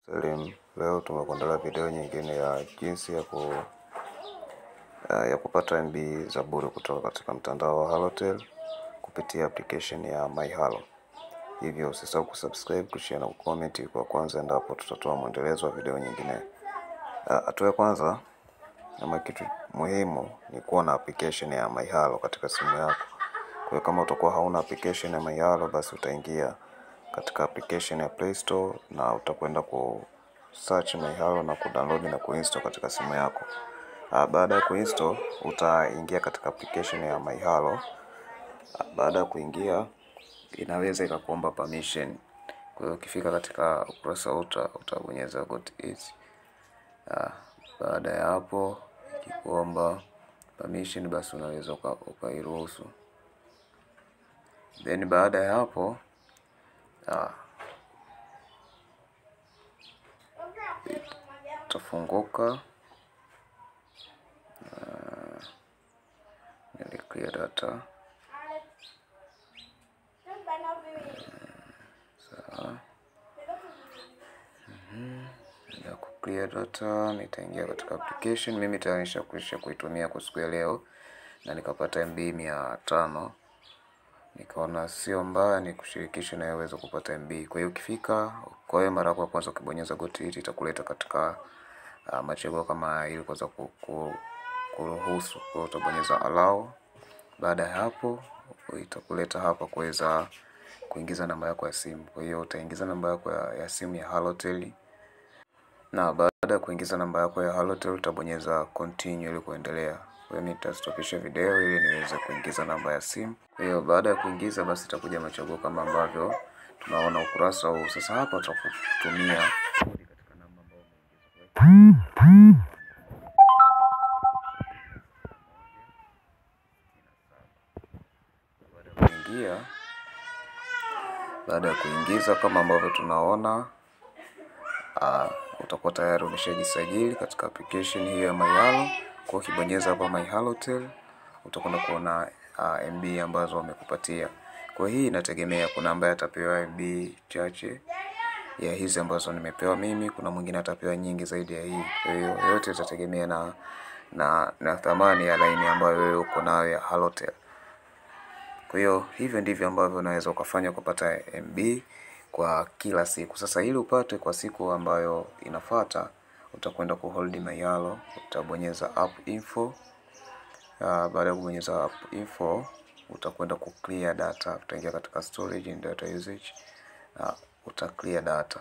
Salim, leo tumekuandalia video nyingine ya jinsi ya kupata MB za bure kutoka katika mtandao wa Halotel kupitia application ya MyHalo. Hivyo usisahau kusubscribe, kushare na kucomment kwa kwanza endapo tutatoa mwendelezo wa video nyingine. Hatua ya kwanza ama kitu muhimu ni kuwa na application ya MyHalo katika simu yako. Kwa hiyo kama utakuwa hauna application ya MyHalo, basi utaingia katika application ya Play Store na utakwenda ku search MyHalo na kudownload na kuinstall katika simu yako. Baada ya kuinstall utaingia katika application ya MyHalo. Baada ya kuingia inaweza ikakuomba permission. Kwa hiyo ukifika katika ukurasa utabonyeza got it. Baada ya hapo ikikuomba permission, basi unaweza ukairuhusu. Then baada ya hapo itafunguka clear data. Ya clear data nitaingia katika application. Mimi tayari kuisha kuitumia kwa siku ya leo na nikapata MB 500. Nikaona sio mbaya ni kushirikisha na uweze kupata MB. Kwa hiyo ukifika, kwa hiyo mara ya kwanza ukibonyeza got it itakuleta katika machaguo kama ili kuweza kuruhusu. Kwa hiyo utabonyeza allow. Baada ya hapo itakuleta hapa kuweza kuingiza namba yako ya simu. Kwa hiyo utaingiza namba yako ya simu ya Halotel. Na baada ya kuingiza namba yako ya Halotel utabonyeza continue ili kuendelea. Kwa hiyo nitastopisha video ili niweze kuingiza namba ya simu. Kwa hiyo baada ya kuingiza, basi itakuja machaguo kama ambavyo tunaona ukurasa huu. Sasa hapa tutakutumia kodi katika namba ambayo umeingiza. Baada ya kuingiza kama ambavyo tunaona, utakuwa tayari umeshajisajili katika application hii ya MyHalo. Kwa ukibonyeza hapa MyHalotel utakwenda kuona MB ambazo wamekupatia. Kwa hii inategemea, kuna ambaye atapewa MB chache ya hizi ambazo nimepewa mimi, kuna mwingine atapewa nyingi zaidi ya hii. Kwa hiyo yote itategemea na thamani ya line ambayo wewe uko nayo ya Halotel. Kwa hiyo hivyo ndivyo ambavyo unaweza ukafanya kupata MB kwa kila siku. Sasa ili upate kwa siku ambayo inafuata, utakwenda ku hold MyHalo, utabonyeza app info. Baada ya kubonyeza app info utakwenda ku clear data, utaingia katika storage and data usage, uta clear data.